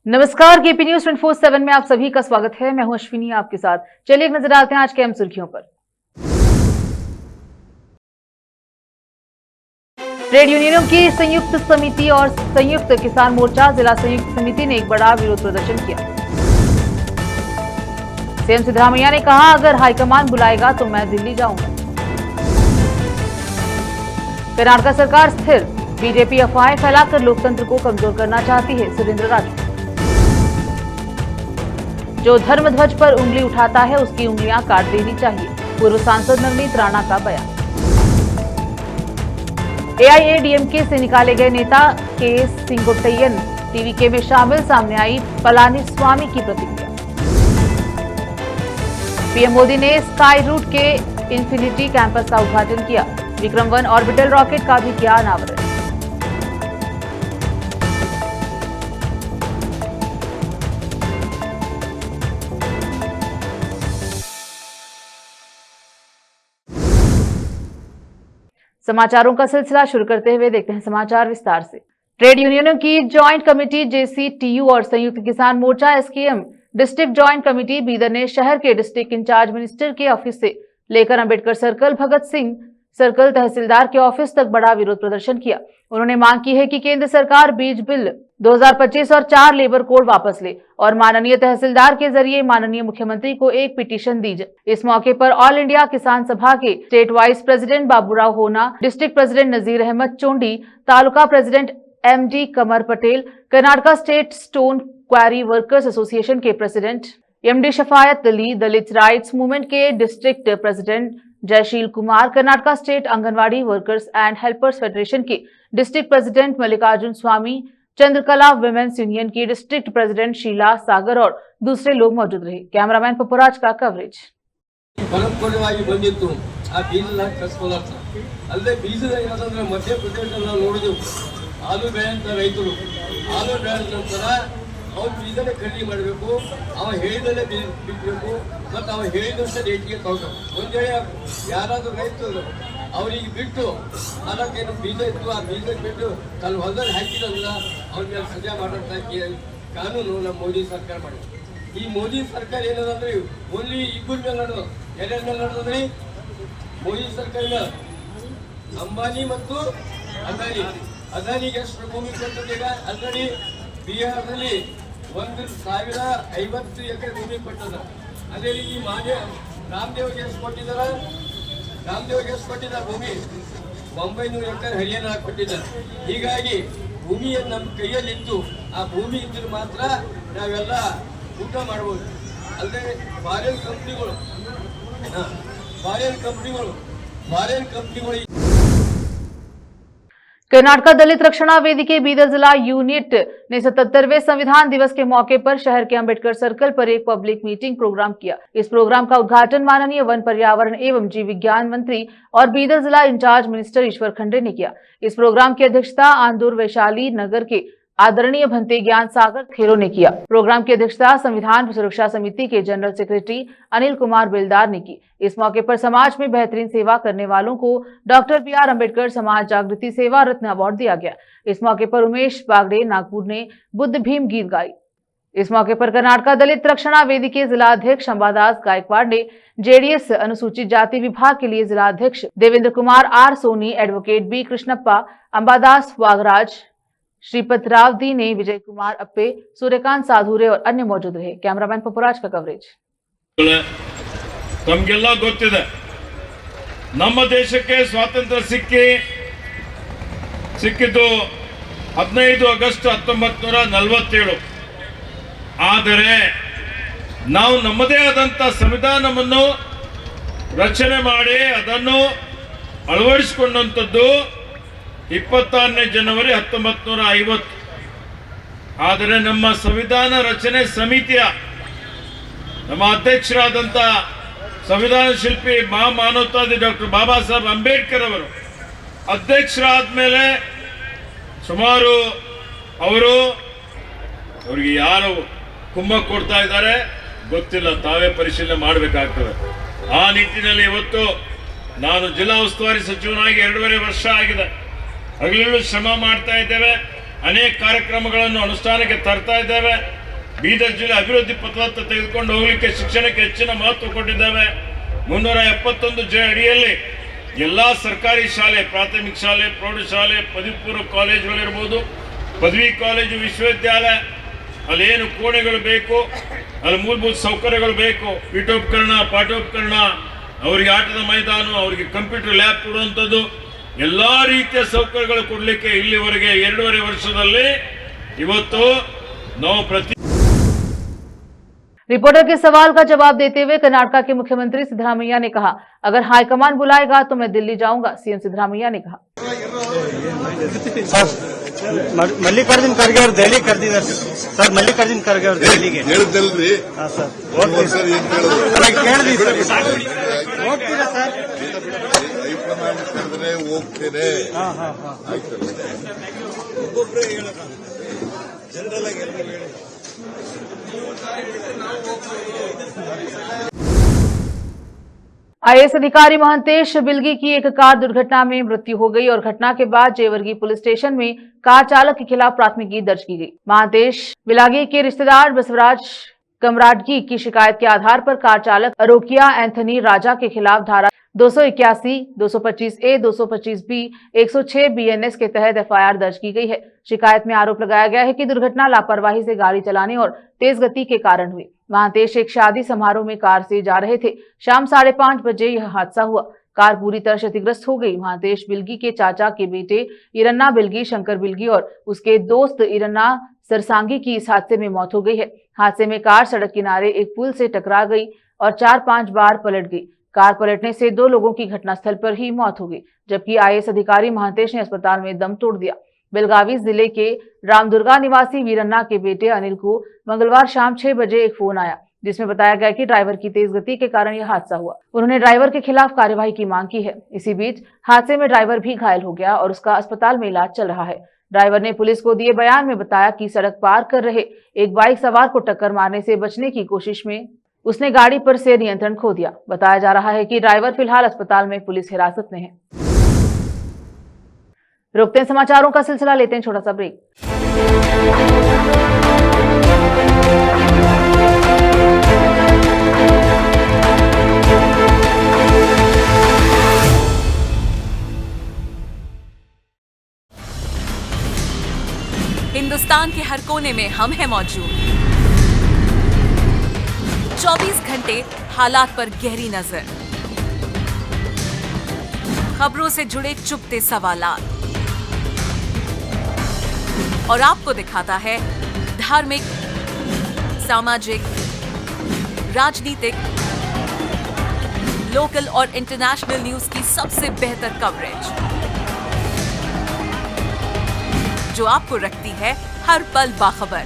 नमस्कार, KP news 24/7 में आप सभी का स्वागत है। मैं हूं अश्विनी आपके साथ। चलिए एक नजर डालते हैं आज के अहम सुर्खियों पर। ट्रेड यूनियनों की संयुक्त समिति और संयुक्त किसान मोर्चा जिला संयुक्त समिति ने एक बड़ा विरोध प्रदर्शन किया। सीएम सिद्धरामैया ने कहा, अगर हाईकमान बुलाएगा तो मैं दिल्ली जाऊंगा। कर्नाटक सरकार स्थिर, बीजेपी अफवाहें फैलाकर लोकतंत्र को कमजोर करना चाहती है, सुरेंद्र राजू। जो धर्म ध्वज पर उंगली उठाता है उसकी उंगलियां काट देनी चाहिए, पूर्व सांसद नवनीत राणा का बयान। एआईएडीएमके से निकाले गए नेता के सिंगोटैयन टीवीके में शामिल, सामने आई पलानीस्वामी की प्रतिक्रिया। पीएम मोदी ने स्काई रूट के इंफिनिटी कैंपस का उद्घाटन किया। विक्रम 1 ऑर्बिटल रॉकेट का भी किया अनावरण। समाचारों का सिलसिला शुरू करते हुए देखते हैं समाचार विस्तार से। ट्रेड यूनियनों की ज्वाइंट कमेटी जेसीटीयू और Sanyukt Kisan Morcha SKM district joint committee Bidar ने शहर के डिस्ट्रिक्ट इंचार्ज मिनिस्टर के ऑफिस से लेकर अंबेडकर सर्कल, भगत सिंह सर्कल, तहसीलदार के ऑफिस तक बड़ा विरोध प्रदर्शन किया। उन्होंने मांग की है कि केंद्र सरकार बीज बिल 2025 और 4 लेबर कोड वापस ले और माननीय तहसीलदार के जरिए माननीय मुख्यमंत्री को एक पिटीशन दी जाए। इस मौके पर ऑल इंडिया किसान सभा के state wise president Baburao Hona, district president Nazir Ahmed Chondi, taluka president MD Qamar Patel, Karnataka state stone quarry workers association के president MD Shafayat Ali, Dalit rights movement के district president Jayshil Kumar, Karnataka state Anganwadi workers and helpers federation के district president Mallikarjun Swami, Chandrakala women's union की डिस्ट्रिक्ट प्रेसिडेंट शीला सागर और दूसरे लोग मौजूद रहे। कैमरामैन पपुराज का कवरेज। ಪರಂಪರೆಯಾಗಿ ಬಂದಿತ್ತು ಆ ಬೀಜನ ಕಸ್ಕೊಳ್ಳೋದು ಅಲ್ಲದೆ ಬೀಜದ ಏನಂದ್ರೆ ಮಧ್ಯಪ್ರದೇಶದಲ್ಲಿ ನಾವು ನೋಡಿದೆವು ಆಲೂ ಬೆಳೆಯಂತ ರೈತರು ಆಲೂ ಬೆಳೆದ ನಂತರ ಅವ್ರು ಬೀಜನೇ ಖರೀದಿ ಮಾಡಬೇಕು, ಅವ ಹೇಳಿದಲ್ಲೇ ಬಿತ್ತಬೇಕು ಮತ್ತು ಅವ ಹೇಳಿದಷ್ಟೇ ರೇಟಿಗೆ ತಗೋಬೇಕು. ಒಂದು ವೇಳೆ ಯಾರಾದರೂ ರೈತರು ಅವರಿಗೆ ಬಿಟ್ಟು ಅದಕ್ಕೇನು ಬೀಜ ಇತ್ತು ಆ ಬೀಜ ಬಿಟ್ಟು ಅಲ್ಲಿ ಹೊಲದಲ್ಲಿ ಹಾಕಿದ್ರಲ್ಲ ಅವ್ರ ಮೇಲೆ ಸಜಾ ಮಾಡೋಂಥ ಕಾನೂನು ನಮ್ಮ ಮೋದಿ ಸರ್ಕಾರ ಮಾಡಿದೆ. ಈ ಮೋದಿ ಸರ್ಕಾರ ಏನದಂದ್ರೆ ಓನ್ಲಿ ಇಬ್ಬರ ಮೇಲೆ ನಡೆದು ಎರಡರ ಮೇಲೆ ನಡೆದ್ರಿ. ಮೋದಿ ಸರ್ಕಾರ ಅಂಬಾನಿ ಮತ್ತು ಅದಾನಿಗೆ ಎಷ್ಟು ಭೂಮಿ ಕೊಟ್ಟದ್ದು ಈಗ ಆಲ್ರೆಡಿ ಬಿಹಾರದಲ್ಲಿ 1050 ಎಕರೆ ಭೂಮಿ ಕೊಟ್ಟದ. ಅದೇ ರೀತಿ ರಾಮದೇವ್ಗೆ ಎಷ್ಟು ಕೊಟ್ಟಿದ್ದಾರೆ, ರಾಮದೇವ್ಗೆ ಎಷ್ಟು ಕೊಟ್ಟಿದ್ದಾರೆ ಭೂಮಿ 900 ಎಕರೆ ಹರಿಯಾಣ ಕೊಟ್ಟಿದ್ದಾರೆ. ಹೀಗಾಗಿ ಭೂಮಿಯನ್ನು ನಮ್ಮ ಕೈಯಲ್ಲಿತ್ತು, ಆ ಭೂಮಿ ಇದ್ದರೆ ಮಾತ್ರ ನಾವೆಲ್ಲ ಊಟ ಮಾಡ್ಬೋದು. ಅಲ್ಲದೆ ಫಾರಿನ್ ಕಂಪ್ನಿಗಳು कर्नाटक दलित रक्षणा वेदी के बीदर जिला यूनिट ने 77वें संविधान दिवस के मौके पर शहर के अंबेडकर सर्कल पर एक पब्लिक मीटिंग प्रोग्राम किया। इस प्रोग्राम का उद्घाटन माननीय वन पर्यावरण एवं जीव विज्ञान मंत्री और बीदर जिला इंचार्ज मिनिस्टर ईश्वर खंडे ने किया। इस प्रोग्राम की अध्यक्षता आंदूर वैशाली नगर के आदरणीय भंते ज्ञान सागर खेरो ने किया। प्रोग्राम की अध्यक्षता संविधान सुरक्षा समिति के जनरल सेक्रेटरी अनिल कुमार बेलदार ने की। इस मौके पर समाज में बेहतरीन सेवा करने वालों को डॉक्टर बीआर अंबेडकर समाज जागृति सेवा रत्न अवार्ड दिया गया। इस मौके पर उमेश बागड़े नागपुर ने बुद्ध भीम गीत गाई। इस मौके पर कर्नाटक दलित रक्षणा वेदी के जिलाध्यक्ष अंबादास गायकवाड़ ने जेडीएस अनुसूचित जाति विभाग के लिए जिलाध्यक्ष Devendra Kumar R Soni, advocate B Krishnappa, Ambadas Wagraj, Shripat Rao दी ने, विजय कुमार अप्पे, सूर्यकांत साधुरे और अन्य मौजूद रहे। कैमरामैन पपुराज का कवरेज। ತಮಗೆಲ್ಲ ಗೊತ್ತಿದೆ, ನಮ್ಮ ದೇಶಕ್ಕೆ ಸ್ವಾತಂತ್ರ್ಯ ಸಿಕ್ಕಿದ್ದು 15 ಆಗಸ್ಟ್ 1947. ಆದರೆ ನಾವು ನಮ್ಮದೇ ಆದಂಥ ಸಂವಿಧಾನವನ್ನು ರಚನೆ ಮಾಡಿ ಅದನ್ನು ಅಳವಡಿಸಿಕೊಂಡಂಥದ್ದು 26ನೇ ಜನವರಿ 1950. ಆದರೆ ನಮ್ಮ ಸಂವಿಧಾನ ರಚನೆ ಸಮಿತಿಯ ನಮ್ಮ ಅಧ್ಯಕ್ಷರಾದಂಥ ಸಂವಿಧಾನ ಶಿಲ್ಪಿ ಮಹಾಮಾನವತಾವಾದಿ ಡಾಕ್ಟರ್ ಬಾಬಾ ಸಾಹೇಬ್ ಅಂಬೇಡ್ಕರ್ ಅವರು ಅಧ್ಯಕ್ಷರಾದ ಮೇಲೆ ಸುಮಾರು ಅವರಿಗೆ ಯಾರು ಕುಮ್ಮಕ್ಕು ಕೊಡ್ತಾ ಇದ್ದಾರೆ ಗೊತ್ತಿಲ್ಲ, ತಾವೇ ಪರಿಶೀಲನೆ ಮಾಡಬೇಕಾಗ್ತದೆ. ಆ ನಿಟ್ಟಿನಲ್ಲಿ ಇವತ್ತು ನಾನು ಜಿಲ್ಲಾ ಉಸ್ತುವಾರಿ ಸಚಿವನಾಗಿ 2.5 ವರ್ಷ ಆಗಿದೆ. ಹಗಲಿರುಳು ಶ್ರಮ ಮಾಡ್ತಾ ಇದ್ದೇವೆ. ಅನೇಕ ಕಾರ್ಯಕ್ರಮಗಳನ್ನು ಅನುಷ್ಠಾನಕ್ಕೆ ತರ್ತಾ ಇದ್ದೇವೆ. ಬೀದರ್ ಜಿಲ್ಲೆ ಅಭಿವೃದ್ಧಿ ಪಥದತ್ತ ತೆಗೆದುಕೊಂಡು ಹೋಗಲಿಕ್ಕೆ ಶಿಕ್ಷಣಕ್ಕೆ ಹೆಚ್ಚಿನ ಮಹತ್ವ ಕೊಟ್ಟಿದ್ದೇವೆ. 371 ಜೆ ಅಡಿಯಲ್ಲಿ ಎಲ್ಲಾ ಸರ್ಕಾರಿ ಶಾಲೆ, ಪ್ರಾಥಮಿಕ ಶಾಲೆ, ಪ್ರೌಢಶಾಲೆ, ಪದವಿ ಪೂರ್ವ ಕಾಲೇಜುಗಳಿರ್ಬೋದು, ಪದವಿ ಕಾಲೇಜು, ವಿಶ್ವವಿದ್ಯಾಲಯ, ಅಲ್ಲೇನು ಕೋಣೆಗಳು ಬೇಕು, ಅಲ್ಲಿ ಮೂಲಭೂತ ಸೌಕರ್ಯಗಳು ಬೇಕು, ಪೀಠೋಪಕರಣ, ಪಾಠೋಪಕರಣ, ಅವರಿಗೆ ಆಟದ ಮೈದಾನ, ಅವರಿಗೆ ಕಂಪ್ಯೂಟರ್ ಲ್ಯಾಬ್ ಕೊಡುವಂಥದ್ದು, ಎಲ್ಲಾ ರೀತಿಯ ಸೌಕರ್ಯಗಳು ಕೊಡಲಿಕ್ಕೆ ಇಲ್ಲಿವರೆಗೆ 2.5 ವರ್ಷದಲ್ಲಿ ಇವತ್ತು ನಾವು ಪ್ರತಿ रिपोर्टर के सवाल का जवाब देते हुए कर्नाटक के मुख्यमंत्री सिद्धरामैया ने कहा, अगर हाईकमान बुलाएगा तो मैं दिल्ली जाऊंगा। सीएम सिद्धरामैया ने कहा, ಮಲ್ಲಿಕಾರ್ಜುನ್ ಖರ್ಗೆ ಅವರು ದೆಹಲಿ ಕರೆದಿದ್ದಾರೆ ಸರ್. ಮಲ್ಲಿಕಾರ್ಜುನ್ ಖರ್ಗೆ ಅವರು ದೆಹಲಿಗೆ ಹೇಳಿದ್ದಲ್ರಿ ಸರ್ ಕೇಳಿದ್ರಿ ಸರ್. ಹೋಗ್ತೀರಾ ಸರ್? ಹೈಕಮಾಂಡ್ ಕರೆದ್ರೆ ಹೋಗ್ತೇನೆ. ಆಯ್ತಲ್ಲ, ಒಬ್ಬೊಬ್ಬರೇ ಹೇಳೋಣ, ಜನರಲ್ ಆಗಿ ಎಲ್ಲರೂ ಹೇಳಿ. आईएएस अधिकारी महंतेश बिलगी की एक कार दुर्घटना में मृत्यु हो गई और घटना के बाद जेवर्गी पुलिस स्टेशन में कार चालक के खिलाफ प्राथमिकी दर्ज की गई। महंतेश बिलागी के रिश्तेदार बसवराज कमराडगी की शिकायत के आधार पर कार चालक अरोकिया एंथनी राजा के खिलाफ धारा 281, 225A, 225B, 106 BNS के तहत एफआईआर दर्ज की गई है। शिकायत में आरोप लगाया गया है कि दुर्घटना लापरवाही से गाड़ी चलाने और तेज गति के कारण हुई। महंतेश एक शादी समारोह में कार से जा रहे थे। शाम 5:30 बजे यह हादसा हुआ। कार पूरी तरह क्षतिग्रस्त हो गई। महंतेश बिलगी के चाचा के बेटे इरन्ना बिलगी, शंकर बिलगी और उसके दोस्त इरन्ना सरसांगी की इस हादसे में मौत हो गई है। हादसे में कार सड़क किनारे एक पुल से टकरा गई और 4-5 बार पलट गई। कार पलटने से 2 लोगों की घटनास्थल पर ही मौत हो गई, जबकि आईएएस अधिकारी महंतेश ने अस्पताल में दम तोड़ दिया। बेलगावी जिले के रामदुर्गा निवासी वीरन्ना के बेटे अनिल को मंगलवार शाम 6 बजे एक फोन आया, जिसमें बताया गया कि ड्राइवर की तेज गति के कारण यह हादसा हुआ। उन्होंने ड्राइवर के खिलाफ कार्यवाही की मांग की है। इसी बीच हादसे में ड्राइवर भी घायल हो गया और उसका अस्पताल में इलाज चल रहा है। ड्राइवर ने पुलिस को दिए बयान में बताया कि सड़क पार कर रहे एक बाइक सवार को टक्कर मारने से बचने की कोशिश में उसने गाड़ी पर से नियंत्रण खो दिया। बताया जा रहा है कि ड्राइवर फिलहाल अस्पताल में पुलिस हिरासत में है। रोकते हैं समाचारों का सिलसिला, लेते हैं छोटा सा ब्रेक। हिंदुस्तान के हर कोने में हम हैं मौजूद। 24 घंटे हालात पर गहरी नजर, खबरों से जुड़े चुपते सवालात और आपको दिखाता है धार्मिक, सामाजिक, राजनीतिक, लोकल और इंटरनेशनल न्यूज की सबसे बेहतर कवरेज, जो आपको रखती है हर पल बाखबर।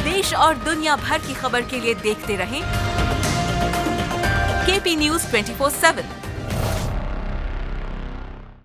देश और दुनिया भर की खबर के लिए देखते रहें KP news 24/7।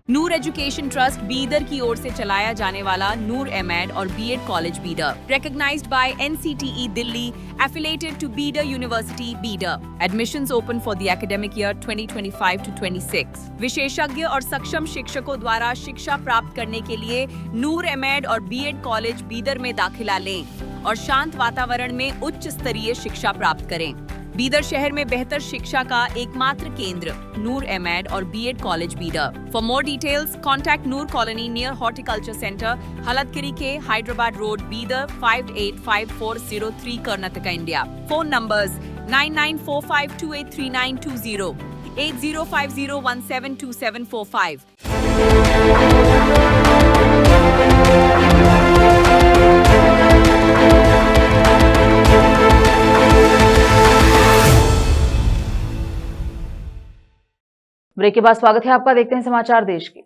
Noor education trust Bidar की ओर से चलाया जाने वाला नूर एमएड और BEd college Bidar, recognized by NCTE Delhi, affiliated to Bidar University Bidar. Admissions open for the academic year 2025 to 26. विशेषज्ञ और सक्षम शिक्षकों द्वारा शिक्षा प्राप्त करने के लिए नूर एमएड और बीएड कॉलेज बीदर में दाखिला लें और शांत वातावरण में उच्च स्तरीय शिक्षा प्राप्त करें। बीदर शहर में बेहतर शिक्षा का एकमात्र केंद्र नूर एमएड और BEd college Bidar. For more details contact Noor colony near horticulture centre, Halatgiri के Hyderabad road Bidar 585403 Karnataka India. Phone numbers 9945283920, 8050172745। Break के बाद स्वागत है आपका। देखते हैं समाचार देश के।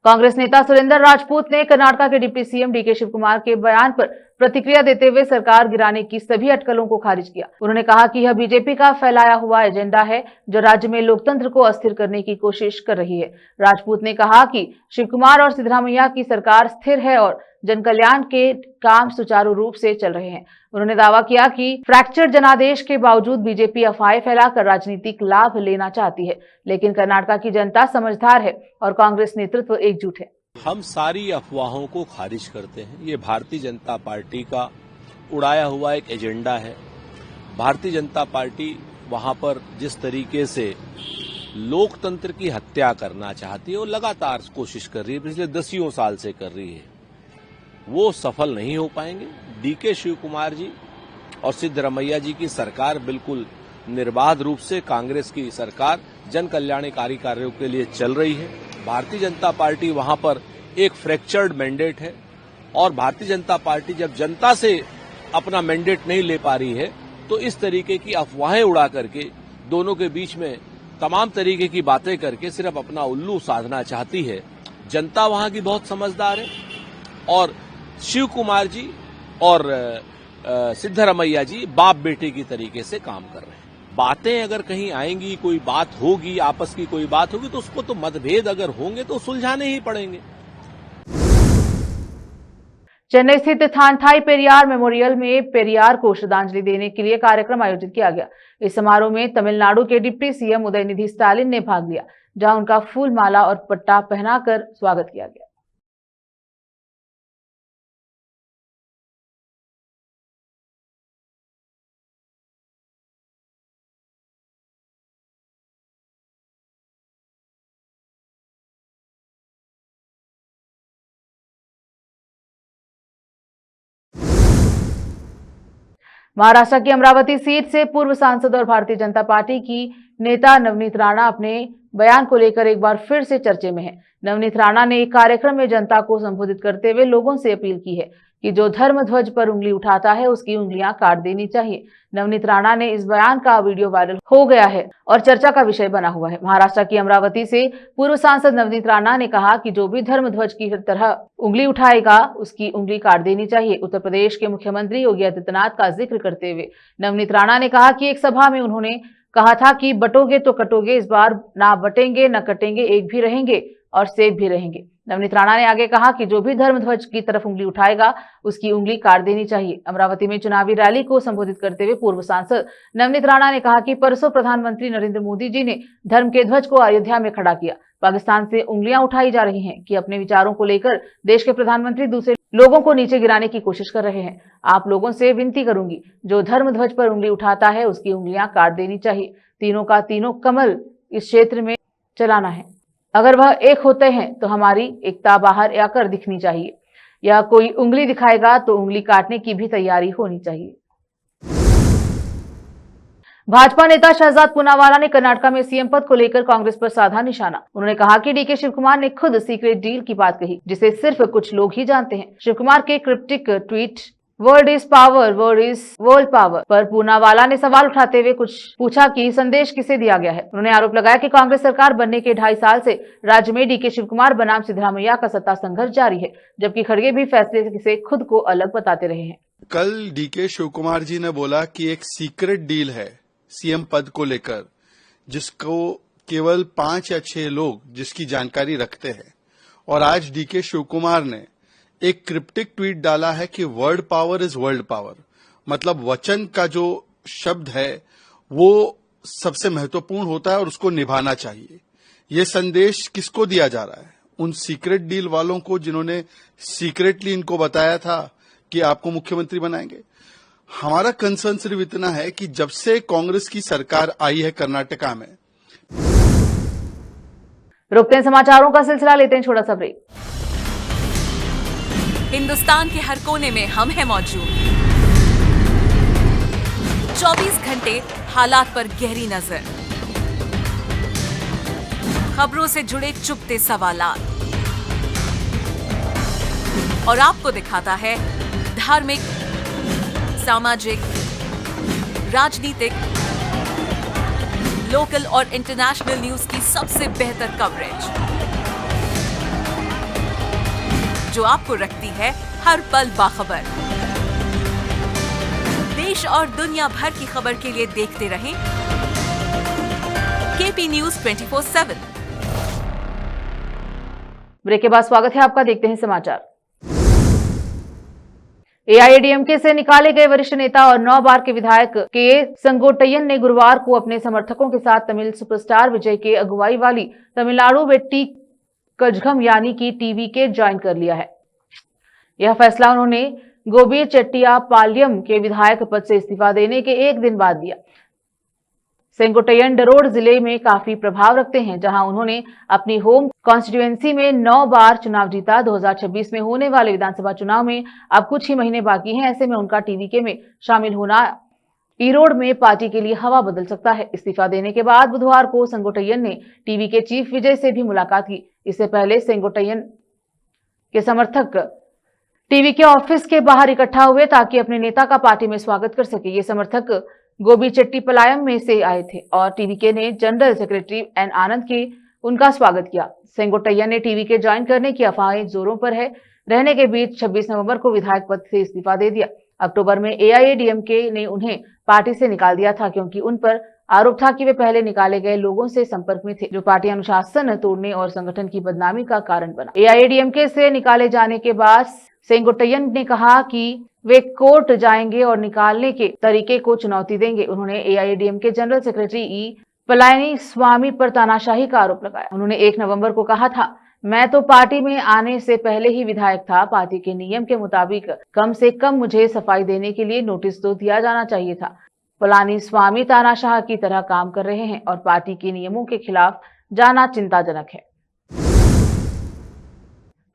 कांग्रेस नेता सुरेंद्र राजपूत ने कर्नाटक के deputy CM DK Shivakumar के बयान पर प्रतिक्रिया देते हुए सरकार गिराने की सभी अटकलों को खारिज किया। उन्होंने कहा कि यह बीजेपी का फैलाया हुआ एजेंडा है जो राज्य में लोकतंत्र को अस्थिर करने की कोशिश कर रही है। राजपूत ने कहा कि शिव कुमार और सिद्धरामैया की सरकार स्थिर है और जनकल्याण के काम सुचारू रूप से चल रहे हैं। उन्होंने दावा किया कि फ्रैक्चर जनादेश के बावजूद बीजेपी अफवाहें फैलाकर राजनीतिक लाभ लेना चाहती है, लेकिन कर्नाटक की जनता समझदार है और कांग्रेस नेतृत्व एकजुट है। हम सारी अफवाहों को खारिज करते हैं। ये भारतीय जनता पार्टी का उड़ाया हुआ एक एजेंडा है। भारतीय जनता पार्टी वहां पर जिस तरीके से लोकतंत्र की हत्या करना चाहती है वो लगातार कोशिश कर रही है, पिछले 10 साल से कर रही है, वो सफल नहीं हो पाएंगे। डीके शिव कुमार जी और सिद्धरामैया जी की सरकार बिल्कुल निर्बाध रूप से कांग्रेस की सरकार जन कल्याणकारी कार्यों के लिए चल रही है। भारतीय जनता पार्टी वहां पर एक फ्रैक्चर्ड मैंडेट है और भारतीय जनता पार्टी जब जनता से अपना मैंडेट नहीं ले पा रही है तो इस तरीके की अफवाहें उड़ा करके दोनों के बीच में तमाम तरीके की बातें करके सिर्फ अपना उल्लू साधना चाहती है। जनता वहां की बहुत समझदार है और शिव कुमार जी और सिद्धरामैया जी बाप बेटे की तरीके से काम कर रहे हैं। बातें अगर कहीं आएंगी, कोई बात होगी, आपस की कोई बात होगी तो उसको तो मतभेद अगर होंगे तो सुलझाने ही पड़ेंगे। चेन्नई स्थित थानथाई पेरियार मेमोरियल में पेरियार को श्रद्धांजलि देने के लिए कार्यक्रम आयोजित किया गया। इस समारोह में तमिलनाडु के डिप्टी सीएम उदयनिधि स्टालिन ने भाग लिया, जहां उनका फूल माला और पट्टा पहनाकर स्वागत किया गया। महाराष्ट्र की अमरावती सीट से पूर्व सांसद और भारतीय जनता पार्टी की नेता नवनीत राणा अपने बयान को लेकर एक बार फिर से चर्चे में है। नवनीत राणा ने एक कार्यक्रम में जनता को संबोधित करते हुए लोगों से अपील की है कि जो धर्म ध्वज पर उंगली उठाता है उसकी उंगलियां काट देनी चाहिए। नवनीत राणा ने इस बयान का वीडियो वायरल हो गया है और चर्चा का विषय बना हुआ है। महाराष्ट्र की अमरावती से पूर्व सांसद नवनीत राणा ने कहा कि जो भी धर्म ध्वज की तरह उंगली उठाएगा उसकी उंगली काट देनी चाहिए। उत्तर प्रदेश के मुख्यमंत्री योगी आदित्यनाथ का जिक्र करते हुए नवनीत राणा ने कहा कि एक सभा में उन्होंने कहा था कि बटोगे तो कटोगे, इस बार ना बटेंगे न कटेंगे, एक भी रहेंगे और सेब भी रहेंगे। नवनीत राणा ने आगे कहा कि जो भी धर्म ध्वज की तरफ उंगली उठाएगा उसकी उंगली काट देनी चाहिए। अमरावती में चुनावी रैली को संबोधित करते हुए पूर्व सांसद नवनीत राणा ने कहा कि परसों प्रधानमंत्री नरेंद्र मोदी जी ने धर्म के ध्वज को अयोध्या में खड़ा किया। पाकिस्तान से उंगलियां उठाई जा रही हैं कि अपने विचारों को लेकर देश के प्रधानमंत्री दूसरे लोगों को नीचे गिराने की कोशिश कर रहे हैं। आप लोगों से विनती करूंगी, जो धर्म ध्वज पर उंगली उठाता है उसकी उंगलियां काट देनी चाहिए। तीनों का तीनों कमल इस क्षेत्र में चलाना है। अगर वह एक होते हैं तो हमारी एकता बाहर आकर दिखनी चाहिए, या कोई उंगली दिखाएगा तो उंगली काटने की भी तैयारी होनी चाहिए। भाजपा नेता शहजाद पूनावाला ने कर्नाटक में सीएम पद को लेकर कांग्रेस पर साधा निशाना। उन्होंने कहा कि डीके शिवकुमार ने खुद सीक्रेट डील की बात कही, जिसे सिर्फ कुछ लोग ही जानते हैं। शिवकुमार के cryptic tweet word is power, word is world power पर पूनावाला ने सवाल उठाते हुए कुछ पूछा कि संदेश किसे दिया गया है। उन्होंने आरोप लगाया कि कांग्रेस सरकार बनने के 2.5 साल से राज्य में डीके शिवकुमार बनाम सिद्धरामैया का सत्ता संघर्ष जारी है, जबकि खड़गे भी फैसले से खुद को अलग बताते रहे हैं। कल डीके शिवकुमार जी ने बोला कि एक सीक्रेट डील है सीएम पद को लेकर, जिसको केवल 5 या 6 लोग जिसकी जानकारी रखते हैं, और आज डीके शिवकुमार ने एक क्रिप्टिक ट्वीट डाला है कि word power is world power, मतलब वचन का जो शब्द है वो सबसे महत्वपूर्ण होता है और उसको निभाना चाहिए। ये संदेश किसको दिया जा रहा है? उन सीक्रेट डील वालों को जिन्होंने सीक्रेटली इनको बताया था कि आपको मुख्यमंत्री बनाएंगे। हमारा कंसर्न सिर्फ इतना है कि जब से कांग्रेस की सरकार आई है कर्नाटका में। रुकते हैं समाचारों का सिलसिला, लेते हैं छोटा सा ब्रेक। हिंदुस्तान के हर कोने में हम हैं मौजूद। 24 घंटे हालात पर गहरी नजर, खबरों से जुड़े चुपते सवालात, और आपको दिखाता है धार्मिक, सामाजिक, राजनीतिक, लोकल और इंटरनेशनल न्यूज की सबसे बेहतर कवरेज, जो आपको रखती है हर पल बाखबर। देश और दुनिया भर की खबर के लिए देखते रहें KP News 24/7। ब्रेक के बाद स्वागत है आपका, देखते हैं समाचार। एआईएडीएमके से निकाले गए वरिष्ठ नेता और 9 बार के विधायक के संगोटयन ने गुरुवार को अपने समर्थकों के साथ तमिल सुपरस्टार विजय के अगुवाई वाली तमिलनाडु वेट्टी कझगम यानी कि टीवीके ज्वाइन कर लिया है। यह फैसला उन्होंने गोबीचेट्टियापाल्यम के विधायक पद से इस्तीफा देने के एक दिन बाद दिया। सेंगोटयन डरोड जिले में काफी प्रभाव रखते हैं, जहां उन्होंने अपनी होम कॉन्स्टिट्यूएंसी में 9 बार चुनाव जीता। 2026 में होने वाले विधानसभा चुनाव में अब कुछ ही महीने बाकी हैं। ऐसे में उनका टीवीके में शामिल होना ईरोड में पार्टी के लिए हवा बदल सकता है। इस्तीफा देने के बाद बुधवार को सेंगोटयन ने टीवीके चीफ विजय से भी मुलाकात की। इससे पहले सेंगोटयन के समर्थक टीवीके ऑफिस के बाहर इकट्ठा हुए ताकि अपने नेता का पार्टी में स्वागत कर सके। ये समर्थक गोबीचेट्टीपाल्यम में से आए थे और टीवीके ने जनरल सेक्रेटरी एन आनंद के उनका स्वागत किया। सेंगोटयन ने टीवीके ज्वाइन करने की अफवाहें जोरों पर रहने के बीच 26 नवंबर को विधायक पद से इस्तीफा दे दिया। अक्टूबर में एआईएडीएमके ने उन्हें पार्टी से निकाल दिया था, क्योंकि उन पर आरोप था कि वे पहले निकाले गए लोगों से संपर्क में थे, जो पार्टी अनुशासन तोड़ने और संगठन की बदनामी का कारण बना। एआईएडीएमके से निकाले जाने के बाद सेंगोटयन ने कहा कि वे कोर्ट जाएंगे और निकालने के तरीके को चुनौती देंगे। उन्होंने एआईएडीएमके जनरल सेक्रेटरी ई पलानी स्वामी पर तानाशाही का आरोप लगाया। उन्होंने 1 नवंबर को कहा था, मैं तो पार्टी में आने से पहले ही विधायक था। पार्टी के नियम के मुताबिक कम से कम मुझे सफाई देने के लिए नोटिस तो दिया जाना चाहिए था। पलानी स्वामी तानाशाह की तरह काम कर रहे हैं और पार्टी के नियमों के खिलाफ जाना चिंताजनक है।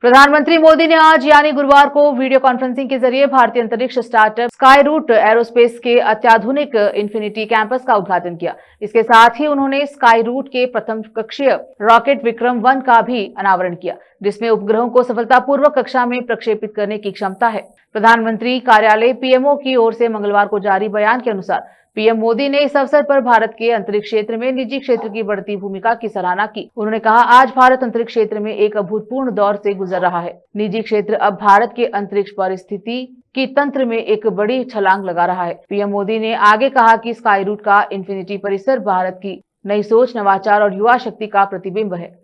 प्रधानमंत्री मोदी ने आज यानी गुरुवार को वीडियो कॉन्फ्रेंसिंग के जरिए भारतीय अंतरिक्ष स्टार्टअप स्काई रूट एरोस्पेस के अत्याधुनिक इंफिनिटी कैंपस का उद्घाटन किया। इसके साथ ही उन्होंने स्काई रूट के प्रथम कक्षीय रॉकेट विक्रम 1 का भी अनावरण किया, जिसमें उपग्रहों को सफलतापूर्वक कक्षा में प्रक्षेपित करने की क्षमता है। प्रधानमंत्री कार्यालय पीएमओ की ओर से मंगलवार को जारी बयान के अनुसार पीएम मोदी ने इस अवसर पर भारत के अंतरिक्ष क्षेत्र में निजी क्षेत्र की बढ़ती भूमिका की सराहना की। उन्होंने कहा, आज भारत अंतरिक्ष क्षेत्र में एक अभूतपूर्व दौर से गुजर रहा है। निजी क्षेत्र अब भारत के अंतरिक्ष परिस्थिति की तंत्र में एक बड़ी छलांग लगा रहा है। पीएम मोदी ने आगे कहा कि स्काई रूट का इंफिनिटी परिसर भारत की नई सोच, नवाचार और युवा शक्ति का प्रतिबिंब है।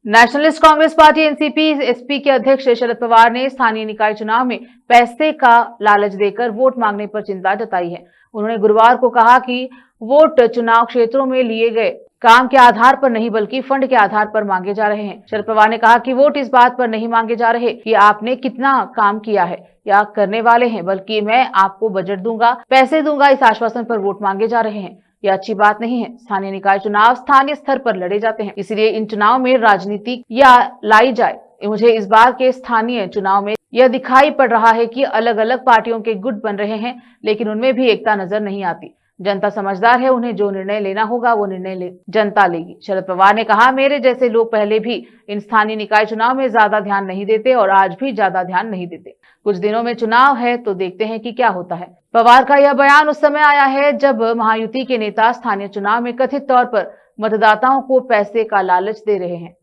Nationalist Congress party NCP SP के अध्यक्ष शरद पवार ने स्थानीय निकाय चुनाव में पैसे का लालच देकर वोट मांगने पर चिंता जताई है। उन्होंने गुरुवार को कहा कि वोट चुनाव क्षेत्रों में लिए गए काम के आधार पर नहीं बल्कि फंड के आधार पर मांगे जा रहे हैं। शरद पवार ने कहा कि वोट इस बात पर नहीं मांगे जा रहे कि आपने कितना काम किया है या करने वाले हैं, बल्कि मैं आपको बजट दूंगा, पैसे दूंगा, इस आश्वासन पर वोट मांगे जा रहे हैं। यह अच्छी बात नहीं है। स्थानीय निकाय चुनाव स्थानीय स्तर पर लड़े जाते हैं, इसलिए इन चुनाव में राजनीति या लाई जाए। मुझे इस बार के स्थानीय चुनाव में यह दिखाई पड़ रहा है कि अलग अलग पार्टियों के गुट बन रहे हैं, लेकिन उनमें भी एकता नजर नहीं आती। जनता समझदार है, उन्हें जो निर्णय लेना होगा वो निर्णय जनता लेगी। शरद पवार ने कहा, मेरे जैसे लोग पहले भी इन स्थानीय निकाय चुनाव में ज्यादा ध्यान नहीं देते और आज भी ज्यादा ध्यान नहीं देते। कुछ दिनों में चुनाव है तो देखते हैं कि क्या होता है। पवार का यह बयान उस समय आया है जब महायुति के नेता स्थानीय चुनाव में कथित तौर पर मतदाताओं को पैसे का लालच दे रहे हैं।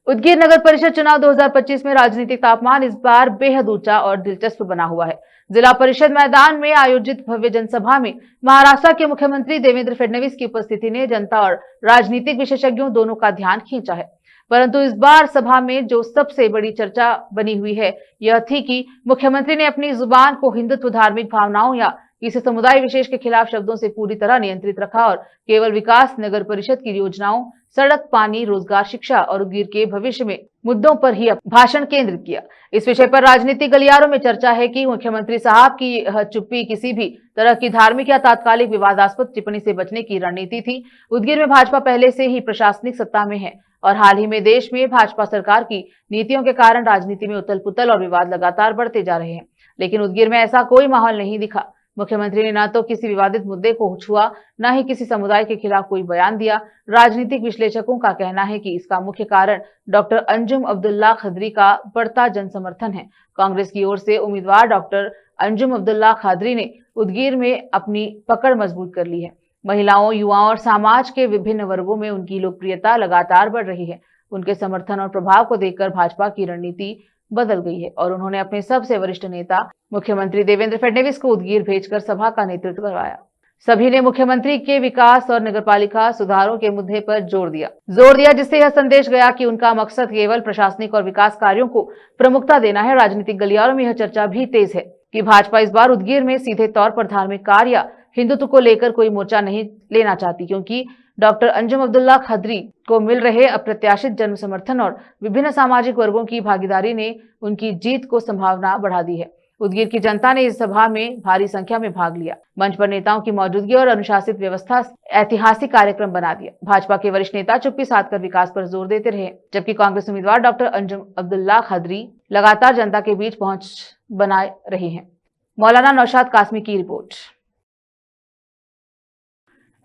उदगीर नगर परिषद चुनाव 2025 में राजनीतिक तापमान इस बार बेहद ऊंचा और दिलचस्प बना हुआ है। जिला परिषद मैदान में आयोजित भव्य जनसभा में महाराष्ट्र के मुख्यमंत्री देवेंद्र फडणवीस की उपस्थिति ने जनता और राजनीतिक विशेषज्ञों दोनों का ध्यान खींचा है। परंतु इस बार सभा में जो सबसे बड़ी चर्चा बनी हुई है यह थी कि मुख्यमंत्री ने अपनी जुबान को हिंदुत्व, धार्मिक भावनाओं या किसी समुदाय विशेष के खिलाफ शब्दों से पूरी तरह नियंत्रित रखा और केवल विकास, नगर परिषद की योजनाओं, सड़क, पानी, रोजगार, शिक्षा और उदगीर के भविष्य में मुद्दों पर ही भाषण केंद्रित किया। इस विषय पर राजनीतिक गलियारों में चर्चा है कि मुख्यमंत्री साहब की यह चुप्पी किसी भी तरह की धार्मिक या तात्कालिक विवादास्पद टिप्पणी से बचने की रणनीति थी। उदगीर में भाजपा पहले से ही प्रशासनिक सत्ता में है और हाल ही में देश में भाजपा सरकार की नीतियों के कारण राजनीति में उथल पुथल और विवाद लगातार बढ़ते जा रहे हैं, लेकिन उदगीर में ऐसा कोई माहौल नहीं दिखा। मुख्यमंत्री ने न तो किसी विवादित मुद्दे को छुआ, न ही किसी समुदाय के खिलाफ कोई बयान दिया। राजनीतिक विश्लेषकों का कहना है कि इसका मुख्य कारण डॉक्टर अंजुम अब्दुल्ला खदरी का बढ़ता जनसमर्थन है। कांग्रेस की ओर से उम्मीदवार डॉक्टर अंजुम अब्दुल्ला खदरी ने उदगीर में अपनी पकड़ मजबूत कर ली है। महिलाओं, युवाओं और समाज के विभिन्न वर्गों में उनकी लोकप्रियता लगातार बढ़ रही है। उनके समर्थन और प्रभाव को देखकर भाजपा की रणनीति बदल गई है और उन्होंने अपने सबसे वरिष्ठ नेता मुख्यमंत्री देवेंद्र फडणवीस को उदगीर भेजकर सभा का नेतृत्व करवाया। सभी ने मुख्यमंत्री के विकास और नगरपालिका सुधारों के मुद्दे पर जोर दिया जिससे यह संदेश गया कि उनका मकसद केवल प्रशासनिक और विकास कार्यों को प्रमुखता देना है। राजनीतिक गलियारों में यह चर्चा भी तेज है कि भाजपा इस बार उदगीर में सीधे तौर पर धार्मिक कार्य या हिंदुत्व को लेकर कोई मोर्चा नहीं लेना चाहती, क्योंकि डॉक्टर अंजुम अब्दुल्ला खदरी को मिल रहे अप्रत्याशित जन समर्थन और विभिन्न सामाजिक वर्गों की भागीदारी ने उनकी जीत को संभावना बढ़ा दी है। उदगीर की जनता ने इस सभा में भारी संख्या में भाग लिया। मंच पर नेताओं की मौजूदगी और अनुशासित व्यवस्था ऐतिहासिक कार्यक्रम बना दिया। भाजपा के वरिष्ठ नेता चुप्पी साधकर विकास पर जोर देते रहे, जबकि कांग्रेस उम्मीदवार डॉक्टर अंजुम अब्दुल्ला खदरी लगातार जनता के बीच पहुंच बनाए रहे हैं। मौलाना नौशाद कासमी की रिपोर्ट।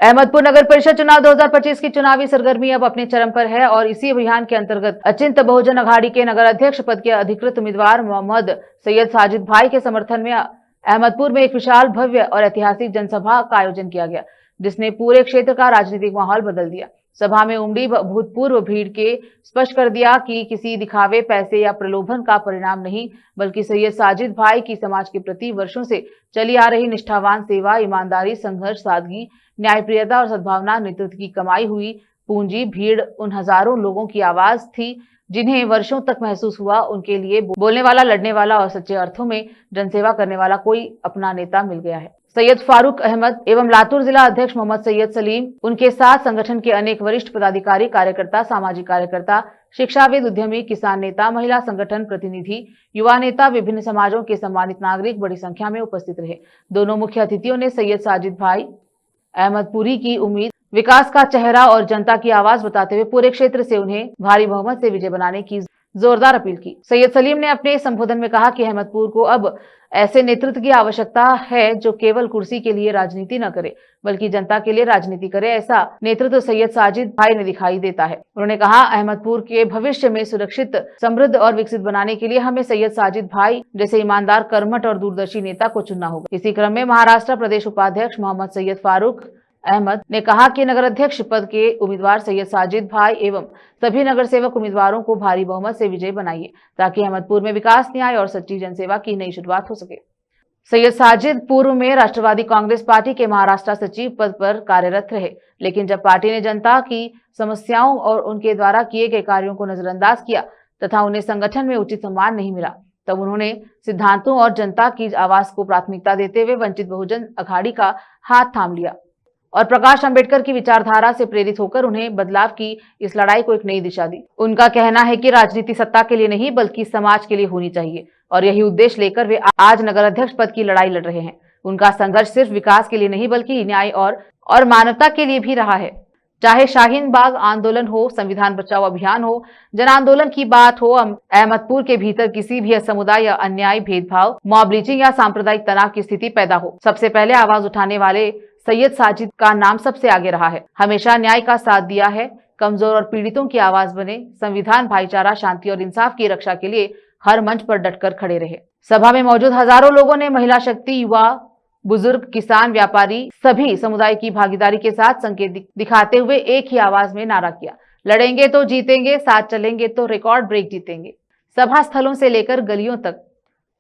अहमदपुर नगर परिषद चुनाव 2025 की चुनावी सरगर्मी अब अपने चरम पर है और इसी अभियान के अंतर्गत अचिंत बहुजन अघाड़ी के नगर अध्यक्ष पद के अधिकृत उम्मीदवार मोहम्मद सैयद साजिद भाई के समर्थन में अहमदपुर में एक विशाल भव्य और ऐतिहासिक जनसभा का आयोजन किया गया, जिसने पूरे क्षेत्र का राजनीतिक माहौल बदल दिया। सभा में उमड़ी भूतपूर्व भीड़ के स्पष्ट कर दिया कि किसी दिखावे, पैसे या प्रलोभन का परिणाम नहीं, बल्कि सैयद साजिद भाई की समाज के प्रति वर्षों से चली आ रही निष्ठावान सेवा, ईमानदारी, संघर्ष, सादगी, न्यायप्रियता और सद्भावना, नेतृत्व की कमाई हुई पूंजी। भीड़ उन हजारों लोगों की आवाज थी जिन्हें वर्षों तक महसूस हुआ उनके लिए बोलने वाला, लड़ने वाला और सच्चे अर्थों में जनसेवा करने वाला कोई अपना नेता मिल गया है। सैयद फारूक अहमद एवं लातूर जिला अध्यक्ष मोहम्मद सैयद सलीम, उनके साथ संगठन के अनेक वरिष्ठ पदाधिकारी, कार्यकर्ता, सामाजिक कार्यकर्ता, शिक्षाविद, उद्यमी, किसान नेता, महिला संगठन प्रतिनिधि, युवा नेता, विभिन्न समाजों के सम्मानित नागरिक बड़ी संख्या में उपस्थित रहे। दोनों मुख्य अतिथियों ने सैयद साजिद भाई अहमदपुरी की उम्मीद, विकास का चेहरा और जनता की आवाज बताते हुए पूरे क्षेत्र से उन्हें भारी बहुमत से विजय बनाने की जोरदार अपील की। सैयद सलीम ने अपने संबोधन में कहा कि अहमदपुर को अब ऐसे नेतृत्व की आवश्यकता है जो केवल कुर्सी के लिए राजनीति न करे, बल्कि जनता के लिए राजनीति करे। ऐसा नेतृत्व सैयद साजिद भाई ने दिखाई देता है। उन्होंने कहा, अहमदपुर के भविष्य में सुरक्षित, समृद्ध और विकसित बनाने के लिए हमें सैयद साजिद भाई जैसे ईमानदार, कर्मठ और दूरदर्शी नेता को चुनना होगा। इसी क्रम में महाराष्ट्र प्रदेश उपाध्यक्ष मोहम्मद सैयद फारूक अहमद ने कहा कि नगर अध्यक्ष पद के उम्मीदवार सैयद साजिद भाई एवं सभी नगर सेवक उम्मीदवारों को भारी बहुमत से विजय बनाइए, ताकि अहमदपुर में विकास, न्याय और सच्ची जनसेवा की नई शुरुआत हो सके। सैयद साजिद पूर्व में राष्ट्रवादी कांग्रेस पार्टी के महाराष्ट्र सचिव पद पर कार्यरत रहे, लेकिन जब पार्टी ने जनता की समस्याओं और उनके द्वारा किए गए कार्यों को नजरअंदाज किया तथा उन्हें संगठन में उचित सम्मान नहीं मिला, तब उन्होंने सिद्धांतों और जनता की आवाज को प्राथमिकता देते हुए वंचित बहुजन अघाड़ी का हाथ थाम लिया और प्रकाश अंबेडकर की विचारधारा से प्रेरित होकर उन्हें बदलाव की इस लड़ाई को एक नई दिशा दी। उनका कहना है कि राजनीति सत्ता के लिए नहीं बल्कि समाज के लिए होनी चाहिए और यही उद्देश्य लेकर वे आज नगर अध्यक्ष पद की लड़ाई लड़ रहे हैं। उनका संघर्ष सिर्फ विकास के लिए नहीं बल्कि न्याय और मानवता के लिए भी रहा है। चाहे शाहीन बाग आंदोलन हो, संविधान बचाओ अभियान हो, जन आंदोलन की बात हो, अहमदपुर के भीतर किसी भी समुदाय या अन्याय, भेदभाव, मॉब लिंचिंग या सांप्रदायिक तनाव की स्थिति पैदा हो, सबसे पहले आवाज उठाने वाले सैयद साजिद का नाम सबसे आगे रहा है। हमेशा न्याय का साथ दिया है, कमजोर और पीड़ितों की आवाज बने, संविधान, भाईचारा, शांति और इंसाफ की रक्षा के लिए हर मंच पर डटकर खड़े रहे। सभा में मौजूद हजारों लोगों ने महिला शक्ति, युवा, बुजुर्ग, किसान, व्यापारी, सभी समुदाय की भागीदारी के साथ संकेत दिखाते हुए एक ही आवाज में नारा किया, लड़ेंगे तो जीतेंगे, साथ चलेंगे तो रिकॉर्ड ब्रेक जीतेंगे। सभा स्थलों से लेकर गलियों तक,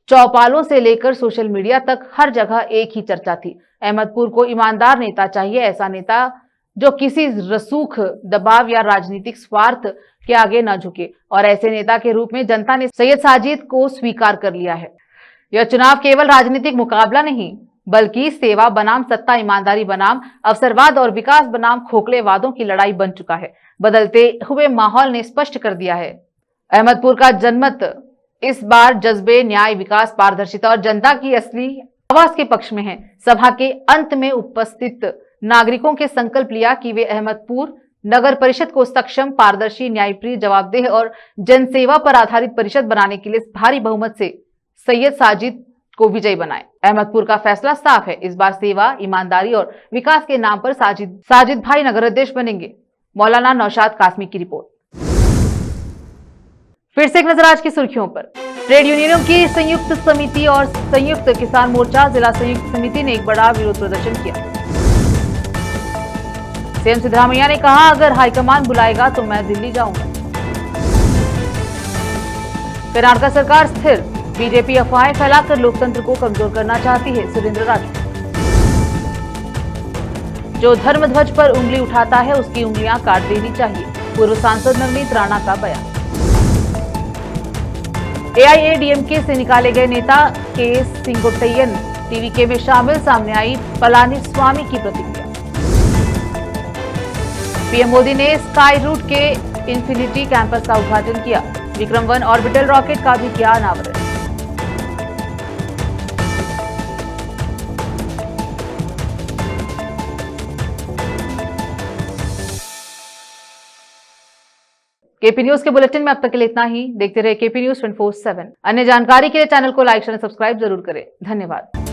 चौपालों से लेकर सोशल मीडिया तक हर जगह एक ही चर्चा थी, अहमदपुर को ईमानदार नेता चाहिए, ऐसा नेता जो किसी रसूख, दबाव या राजनीतिक स्वार्थ के आगे न झुके, और ऐसे नेता के रूप में जनता ने सैयद साजिद को स्वीकार कर लिया है। यह चुनाव केवल राजनीतिक मुकाबला नहीं बल्कि सेवा बनाम सत्ता, ईमानदारी बनाम अवसरवाद और विकास बनाम खोखले वादों की लड़ाई बन चुका है। बदलते हुए माहौल ने स्पष्ट कर दिया है, अहमदपुर का जनमत इस बार जज्बे, न्याय, विकास, पारदर्शिता और जनता की असली आवाज के पक्ष में है। सभा के अंत में उपस्थित नागरिकों के संकल्प लिया कि वे अहमदपुर नगर परिषद को सक्षम, पारदर्शी, न्यायप्रिय, जवाबदेह और जनसेवा पर आधारित परिषद बनाने के लिए भारी बहुमत से सैयद साजिद को विजयी बनाए। अहमदपुर का फैसला साफ है, इस बार सेवा, ईमानदारी और विकास के नाम पर साजिद भाई नगर अध्यक्ष बनेंगे। मौलाना नौशाद कासमी की रिपोर्ट। फिर से एक नजर आज की सुर्खियों पर। ट्रेड यूनियनों की संयुक्त समिति और संयुक्त किसान मोर्चा जिला संयुक्त समिति ने एक बड़ा विरोध प्रदर्शन किया। सीएम सिद्धरामैया ने कहा, अगर हाईकमान बुलाएगा तो मैं दिल्ली जाऊंगा। कर्नाटक सरकार स्थिर, बीजेपी अफवाहें फैलाकर लोकतंत्र को कमजोर करना चाहती है, सुरेंद्र राठौर। जो धर्मध्वज पर उंगली उठाता है उसकी उंगलियां काट देनी चाहिए, पूर्व सांसद नवनीत राणा का बयान। एआईएडीएमके से निकाले गए नेता के सिंगोटैयन टीवीके में शामिल, सामने आई पलानीस्वामी की प्रतिक्रिया। पीएम मोदी ने स्काई रूट के इंफिनिटी कैंपस का उद्घाटन किया, विक्रम 1 ऑर्बिटल रॉकेट का भी किया अनावरण। केपी न्यूज के बुलेटिन में अब तक के लिए इतना ही। देखते रहे केपी न्यूज 24/7। अन्य जानकारी के लिए चैनल को लाइक और सब्सक्राइब जरूर करें। धन्यवाद।